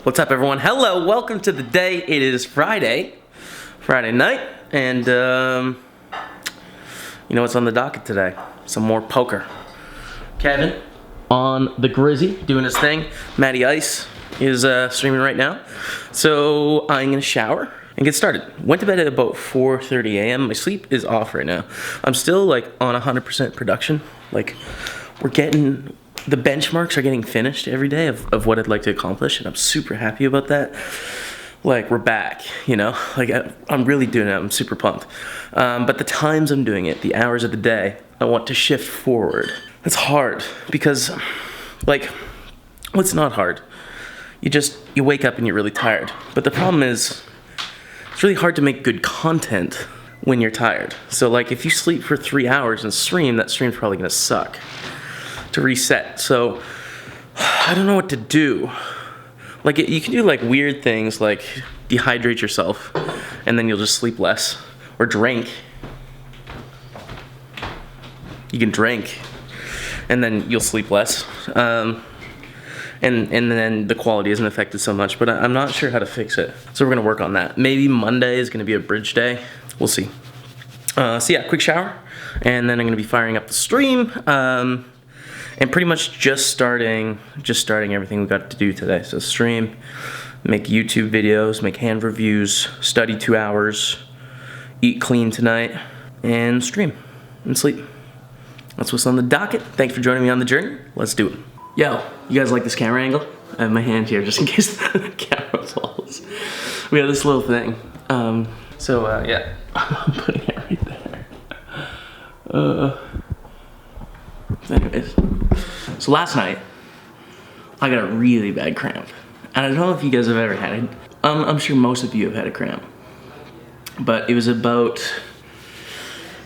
What's up, everyone? Hello, welcome to the day. It is Friday night, and you know what's on the docket today? Some more poker. Kevin on the Grizzy doing his thing. Matty Ice is streaming right now, so I'm gonna shower and get started. Went to bed at about 4:30 a.m. My sleep is off right now. I'm still like on 100% production. Like the benchmarks are getting finished every day of what I'd like to accomplish, and I'm super happy about that. Like, we're back, you know? Like, I'm really doing it. I'm super pumped. But the times I'm doing it, the hours of the day, I want to shift forward. It's hard because, like, well, it's not hard. You wake up and you're really tired. But the problem is, it's really hard to make good content when you're tired. So, like, if you sleep for 3 hours and stream, that stream's probably gonna suck to reset. So I don't know what to do. Like, you can do like weird things like dehydrate yourself and then you'll just sleep less, or drink. You can drink and then you'll sleep less, and then the quality isn't affected so much, but I'm not sure how to fix it, so we're gonna work on that. Maybe Monday is gonna be a bridge day, we'll see. So yeah, quick shower, and then I'm gonna be firing up the stream, and pretty much just starting everything we got to do today. So stream, make YouTube videos, make hand reviews, study 2 hours, eat clean tonight, and stream and sleep. That's what's on the docket. Thanks for joining me on the journey. Let's do it. Yo, you guys like this camera angle? I have my hand here just in case the camera falls. We have this little thing. Yeah, I'm putting it right there. Anyways, so last night, I got a really bad cramp. And I don't know if you guys have ever had it. I'm sure most of you have had a cramp. But it was about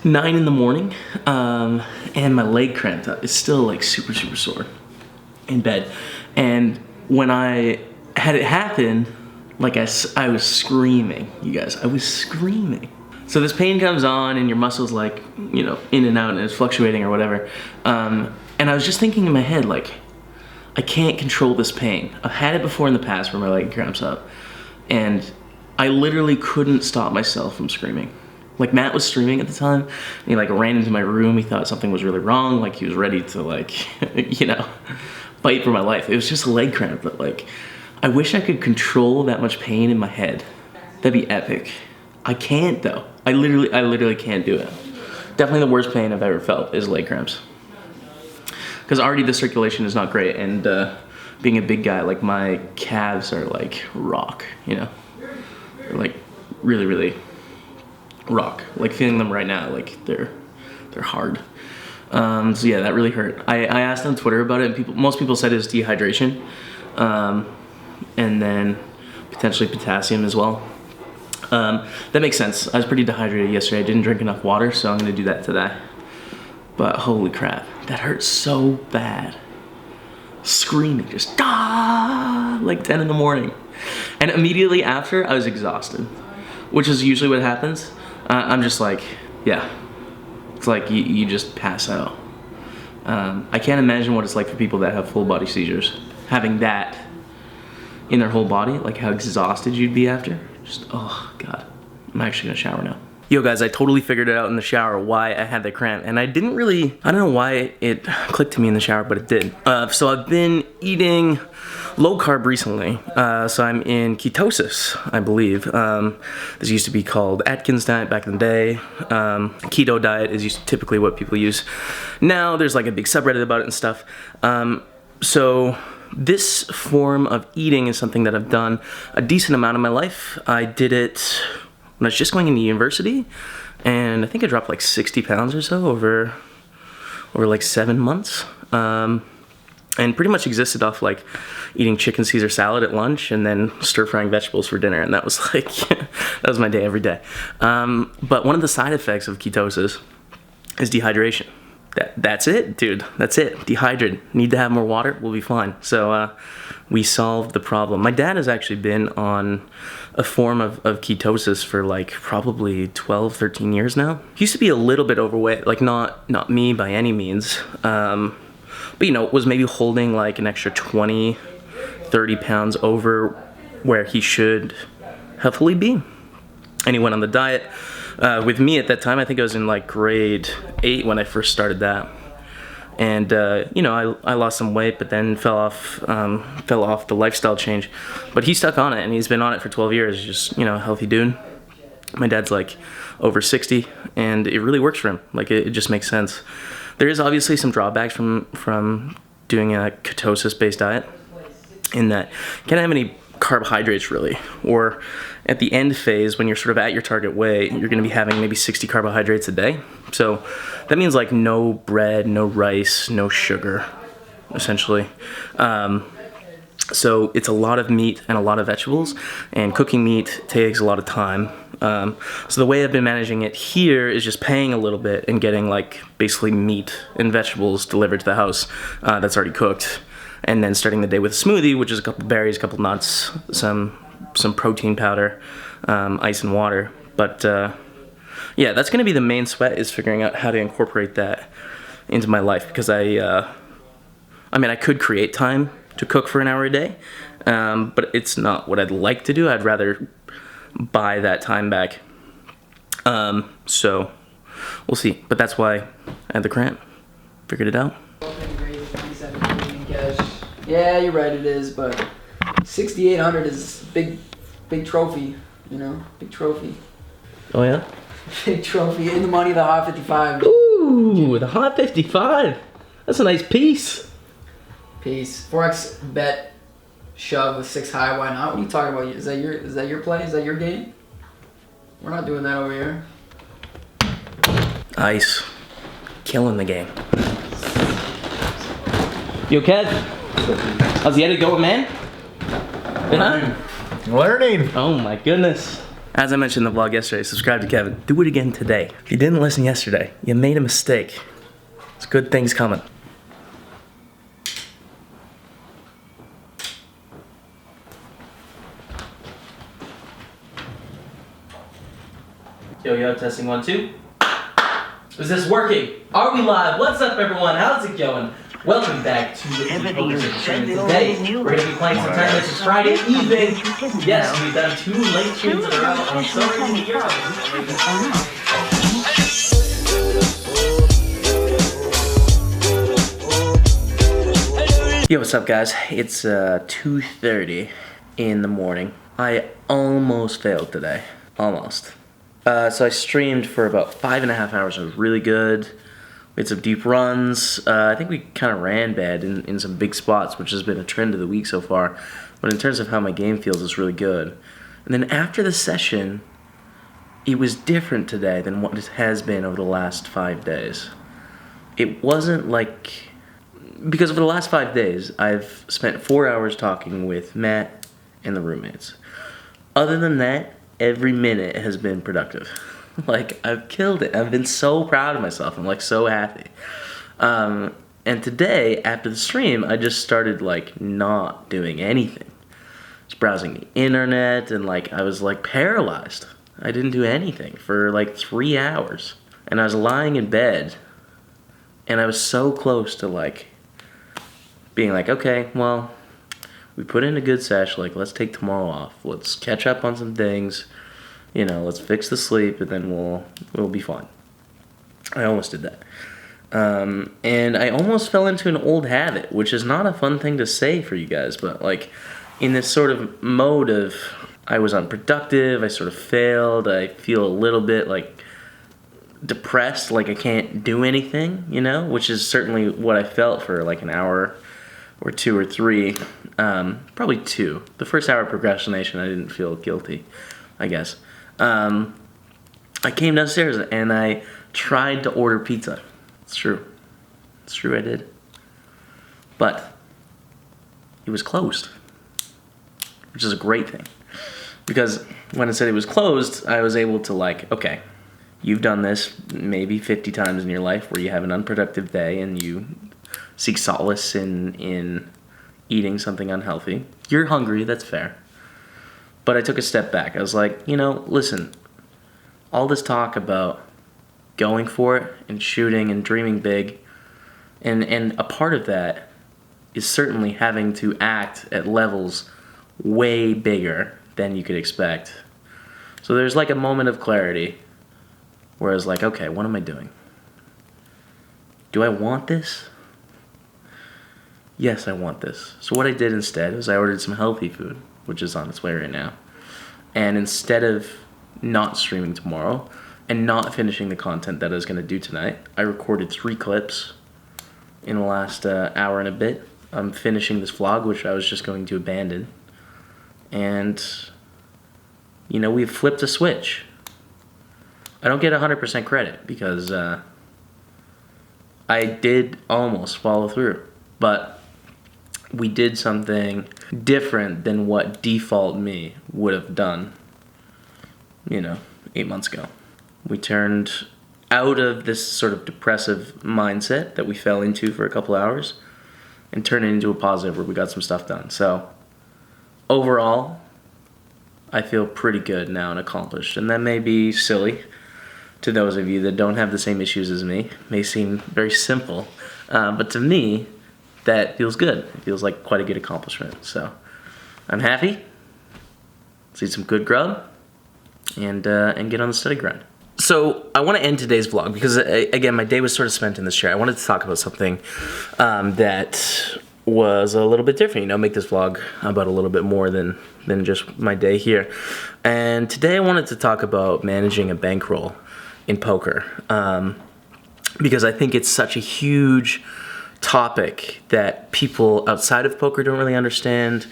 9 in the morning, and my leg cramped up. It's still like super sore in bed. And when I had it happen, like I was screaming, you guys, I was screaming. So this pain comes on and your muscles, like, you know, in and out, and it's fluctuating or whatever. And I was just thinking in my head, like, I can't control this pain. I've had it before in the past where my leg cramps up, and I literally couldn't stop myself from screaming. Like, Matt was streaming at the time, and he like ran into my room. He thought something was really wrong. Like, he was ready to, like, you know, fight for my life. It was just a leg cramp, but like, I wish I could control that much pain in my head. That'd be epic. I can't though. I literally can't do it. Definitely the worst pain I've ever felt is leg cramps. Because already the circulation is not great, and being a big guy, like, my calves are like rock, you know? They're like really rock. Like, feeling them right now, like they're hard. So yeah, that really hurt. I asked on Twitter about it, and most people said it was dehydration, and then potentially potassium as well. That makes sense. I was pretty dehydrated yesterday. I didn't drink enough water, so I'm gonna do that today. But holy crap, that hurts so bad. Screaming, just like 10 in the morning. And immediately after, I was exhausted, which is usually what happens. I'm just like, yeah, it's like you just pass out. I can't imagine what it's like for people that have full body seizures. Having that in their whole body, like how exhausted you'd be after. Just, oh God, I'm actually gonna shower now. Yo guys, I totally figured it out in the shower why I had the cramp, and I don't know why it clicked to me in the shower, but it did. So I've been eating low carb recently, so I'm in ketosis, I believe. This used to be called Atkins diet back in the day. Keto diet is typically what people use. Now there's like a big subreddit about it and stuff. So this form of eating is something that I've done a decent amount of my life. I did it when I was just going into university, and I think I dropped like 60 pounds or so over like 7 months. And pretty much existed off like eating chicken Caesar salad at lunch and then stir frying vegetables for dinner, and that was like, that was my day every day. But one of the side effects of ketosis is dehydration. That's it, dude. That's it. Dehydrated. Need to have more water. We'll be fine. So we solved the problem. My dad has actually been on a form of ketosis for like probably 12, 13 years now. He used to be a little bit overweight, like not me by any means. But you know, was maybe holding like an extra 20, 30 pounds over where he should healthily be. And he went on the diet with me at that time. I think I was in like grade 8 when I first started that. And I lost some weight, but then fell off the lifestyle change. But he stuck on it, and he's been on it for 12 years. Just a healthy dude. My dad's like over 60, and it really works for him. Like it just makes sense. There is obviously some drawbacks from doing a ketosis-based diet, in that you can't have any carbohydrates really, or at the end phase when you're sort of at your target weight, you're going to be having maybe 60 carbohydrates a day. So that means like no bread, no rice, no sugar, essentially. So it's a lot of meat and a lot of vegetables, and cooking meat takes a lot of time. So the way I've been managing it here is just paying a little bit and getting like basically meat and vegetables delivered to the house that's already cooked, and then starting the day with a smoothie, which is a couple berries, a couple nuts, some protein powder, ice and water. But yeah, that's going to be the main sweat, is figuring out how to incorporate that into my life, because I could create time to cook for an hour a day, but it's not what I'd like to do. I'd rather buy that time back. So we'll see. But that's why I had the cramp. Figured it out. Yeah, you're right, it is, but 6,800 is big trophy, big trophy. Oh yeah? Big trophy, in the money, the hot 55. Ooh, the hot 55. That's a nice piece. Peace. 4x bet shove with 6 high, why not? What are you talking about? Is that your play? Is that your game? We're not doing that over here. Ice. Killing the game. Yo, Kev. How's the edit going, man? Learning. Oh my goodness. As I mentioned in the vlog yesterday, subscribe to Kevin. Do it again today. If you didn't listen yesterday, you made a mistake. There's good things coming. Yo, testing 1, 2. Is this working? Are we live? What's up, everyone? How's it going? Welcome back to the stream. Today, we're going to be playing some tournaments. It's Friday evening. Yes, we've done 2 late streams in a row. I'm sorry to hear. Yo, what's up, guys? It's 2:30 in the morning. I almost failed today. Almost. So I streamed for about 5.5 hours. It was really good. We had some deep runs. I think we kind of ran bad in some big spots, which has been a trend of the week so far. But in terms of how my game feels, it's really good. And then after the session, it was different today than what it has been over the last 5 days. It wasn't like... Because over the last 5 days, I've spent 4 hours talking with Matt and the roommates. Other than that, every minute has been productive. Like, I've killed it. I've been so proud of myself. I'm like so happy. And today, after the stream, I just started like not doing anything. Just browsing the internet, and like I was like paralyzed. I didn't do anything for like 3 hours. And I was lying in bed, and I was so close to like being like, okay, well, we put in a good sesh, like let's take tomorrow off. Let's catch up on some things. Let's fix the sleep, and then we'll be fine. I almost did that. And I almost fell into an old habit, which is not a fun thing to say for you guys, but like in this sort of mode of I was unproductive, I sort of failed, I feel a little bit like depressed, like I can't do anything, which is certainly what I felt for like an hour or 2 or 3, probably 2. The first hour of procrastination, I didn't feel guilty, I guess. I came downstairs and I tried to order pizza. It's true. It's true, I did. But it was closed, which is a great thing. Because when I said it was closed, I was able to like, okay, you've done this maybe 50 times in your life where you have an unproductive day and you seek solace in eating something unhealthy. You're hungry, that's fair. But I took a step back. I was like, listen, all this talk about going for it and shooting and dreaming big, and a part of that is certainly having to act at levels way bigger than you could expect. So there's like a moment of clarity where I was like, okay, what am I doing? Do I want this? Yes, I want this. So what I did instead was I ordered some healthy food, which is on its way right now. And instead of not streaming tomorrow and not finishing the content that I was going to do tonight, I recorded 3 clips in the last hour and a bit. I'm finishing this vlog, which I was just going to abandon. And, you know, we've flipped a switch. I don't get 100% credit because I did almost follow through. But we did something different than what default me would have done, 8 months ago. We turned out of this sort of depressive mindset that we fell into for a couple hours and turned it into a positive where we got some stuff done. So overall, I feel pretty good now and accomplished. And that may be silly to those of you that don't have the same issues as me. It may seem very simple, but to me, that feels good. It feels like quite a good accomplishment. So I'm happy. Let's eat some good grub and get on the study grind. So I want to end today's vlog because, again, my day was sort of spent in this chair. I wanted to talk about something that was a little bit different, make this vlog about a little bit more than just my day here. And today I wanted to talk about managing a bankroll in poker because I think it's such a huge topic that people outside of poker don't really understand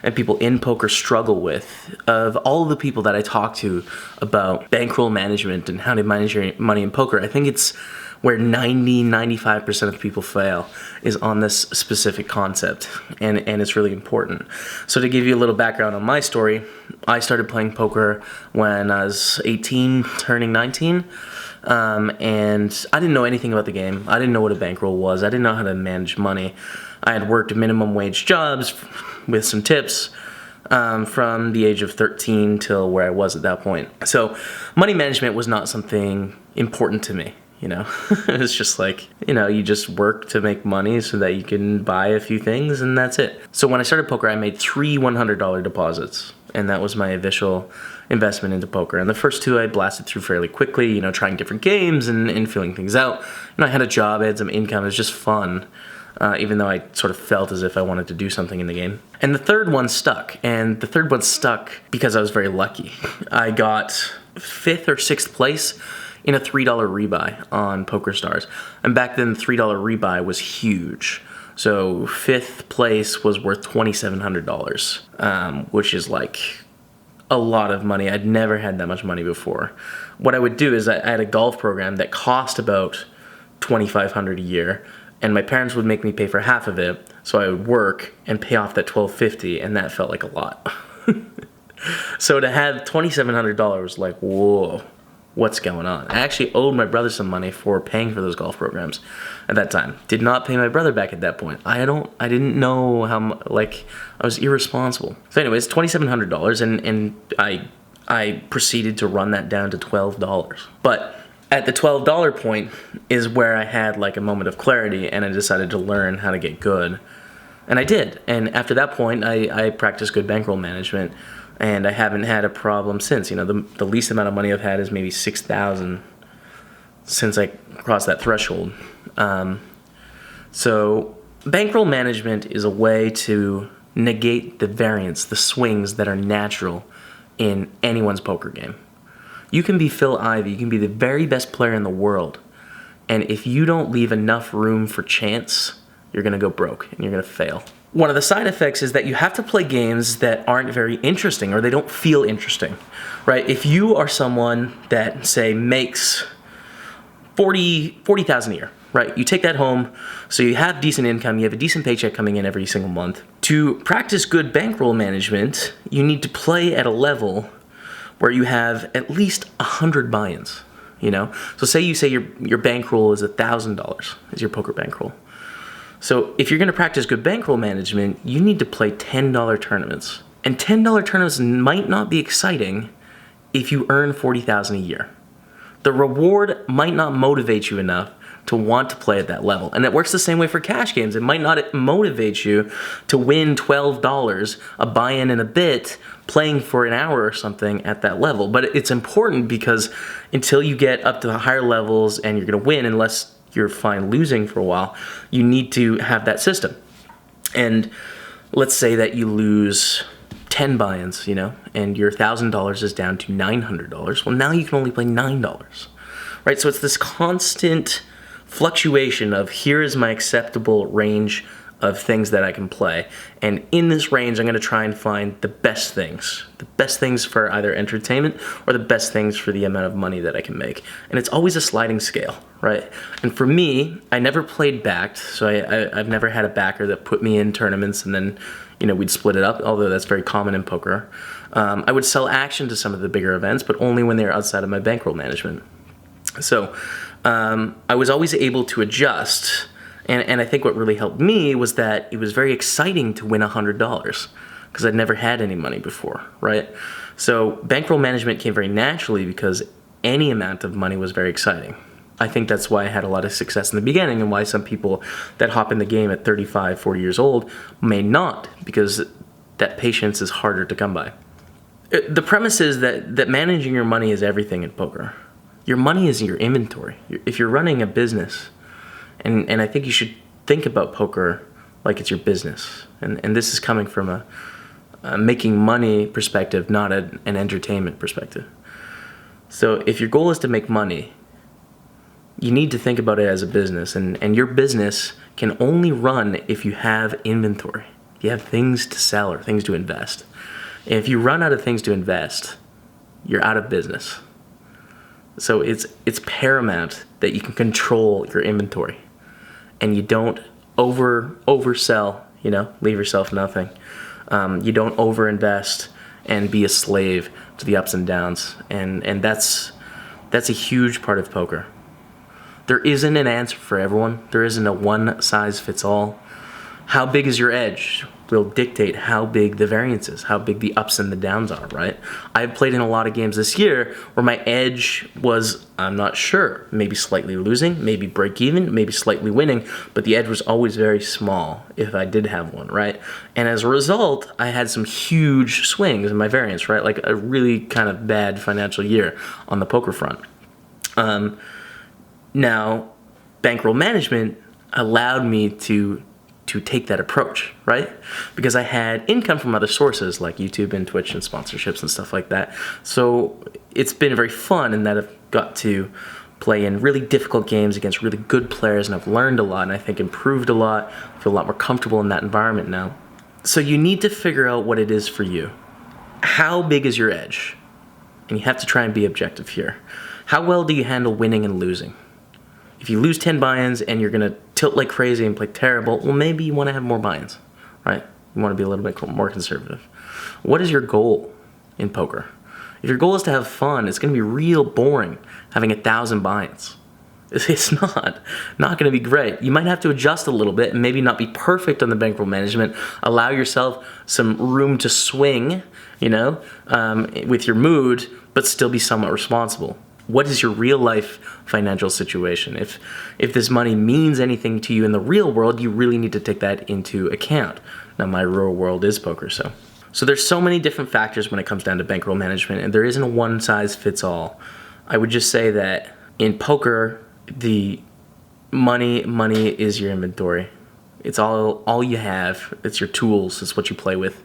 and people in poker struggle with. Of all of the people that I talk to about bankroll management and how to manage your money in poker, I think it's where 95% of people fail is on this specific concept, and it's really important. So to give you a little background on my story, I started playing poker when I was 18, turning 19. And I didn't know anything about the game. I didn't know what a bankroll was. I didn't know how to manage money. I had worked minimum wage jobs with some tips from the age of 13 till where I was at that point. So money management was not something important to me. It's just like, you just work to make money so that you can buy a few things and that's it. So when I started poker, I made 3 $100 deposits, and that was my initial investment into poker. And the first 2 I blasted through fairly quickly, trying different games and feeling things out. I had a job, I had some income, it was just fun, even though I sort of felt as if I wanted to do something in the game. And the third one stuck, and the third one stuck because I was very lucky. I got 5th or 6th place in a $3 rebuy on PokerStars. And back then, the $3 rebuy was huge. So 5th place was worth $2,700, which is like a lot of money. I'd never had that much money before. What I would do is I had a golf program that cost about $2,500 a year, and my parents would make me pay for half of it, so I would work and pay off that $1,250, and that felt like a lot. So to have $2,700, like, whoa, what's going on? I actually owed my brother some money for paying for those golf programs at that time. Did not pay my brother back at that point. I didn't know how, I was irresponsible. So anyways, $2,700, and I proceeded to run that down to $12. But at the $12 point is where I had like a moment of clarity, and I decided to learn how to get good. And I did. And after that point, I practiced good bankroll management, and I haven't had a problem since. The least amount of money I've had is maybe $6,000 since I crossed that threshold. So bankroll management is a way to negate the variance, the swings that are natural in anyone's poker game. You can be Phil Ivey, you can be the very best player in the world, and if you don't leave enough room for chance, you're gonna go broke and you're gonna fail. One of the side effects is that you have to play games that aren't very interesting, or they don't feel interesting, right? If you are someone that, say, makes $40,000 a year, right? You take that home, so you have decent income, you have a decent paycheck coming in every single month. To practice good bankroll management, you need to play at a level where you have at least 100 buy-ins, So say your bankroll is $1,000, is your poker bankroll. So if you're going to practice good bankroll management, you need to play $10 tournaments. And $10 tournaments might not be exciting if you earn $40,000 a year. The reward might not motivate you enough to want to play at that level. And it works the same way for cash games. It might not motivate you to win $12, a buy-in and a bit, playing for an hour or something at that level. But it's important because until you get up to the higher levels and you're gonna win, unless you're fine losing for a while, you need to have that system. And let's say that you lose 10 buy-ins, you know, and your $1,000 is down to $900. Well, now you can only play $9, right? So it's this constant fluctuation of here is my acceptable range of things that I can play. And in this range, I'm gonna try and find the best things for either entertainment or the best things for the amount of money that I can make. And it's always a sliding scale, right? And for me, I never played backed, so I've never had a backer that put me in tournaments and then, you know, we'd split it up, although that's very common in poker. I would sell action to some of the bigger events, but only when they were outside of my bankroll management. So I was always able to adjust, and I think what really helped me was that it was very exciting to win $100 because I'd never had any money before, right? So bankroll management came very naturally because any amount of money was very exciting. I think that's why I had a lot of success in the beginning and why some people that hop in the game at 35, 40 years old may not, because that patience is harder to come by. The premise is that managing your money is everything in poker. Your money is your inventory. If you're running a business, and I think you should think about poker like it's your business. And this is coming from a making money perspective, not an entertainment perspective. So if your goal is to make money, you need to think about it as a business, and your business can only run if you have inventory. You have things to sell or things to invest. And if you run out of things to invest, you're out of business. So it's paramount that you can control your inventory and you don't oversell, you know, leave yourself nothing. You don't overinvest and be a slave to the ups and downs. And that's a huge part of poker. There isn't an answer for everyone. There isn't a one-size-fits-all. How big is your edge will dictate how big the variance is, how big the ups and the downs are, right? I've played in a lot of games this year where my edge was, I'm not sure, maybe slightly losing, maybe break even, maybe slightly winning, but the edge was always very small if I did have one, right? And as a result, I had some huge swings in my variance, right? Like a really kind of bad financial year on the poker front. Now, bankroll management allowed me to take that approach, right? Because I had income from other sources like YouTube and Twitch and sponsorships and stuff like that. So it's been very fun in that I've got to play in really difficult games against really good players, and I've learned a lot and I think improved a lot. I feel a lot more comfortable in that environment now. So you need to figure out what it is for you. How big is your edge? And you have to try and be objective here. How well do you handle winning and losing? If you lose 10 buy-ins and you're gonna tilt like crazy and play terrible, well, maybe you wanna have more buy-ins, right? You wanna be a little bit more conservative. What is your goal in poker? If your goal is to have fun, it's gonna be real boring having 1,000 buy-ins. It's not gonna be great. You might have to adjust a little bit and maybe not be perfect on the bankroll management. Allow yourself some room to swing, you know, with your mood, but still be somewhat responsible. What is your real life financial situation? If this money means anything to you in the real world, you really need to take that into account. Now, my real world is poker, so there's so many different factors when it comes down to bankroll management, and there isn't a one size fits all. I would just say that in poker, the money is your inventory. It's all you have. It's your tools. It's what you play with,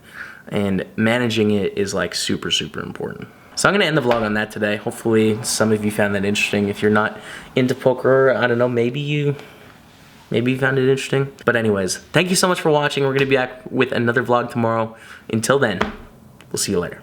and managing it is like super, super important. So I'm gonna end the vlog on that today. Hopefully some of you found that interesting. If you're not into poker, I don't know, maybe you found it interesting. But anyways, thank you so much for watching. We're gonna be back with another vlog tomorrow. Until then, we'll see you later.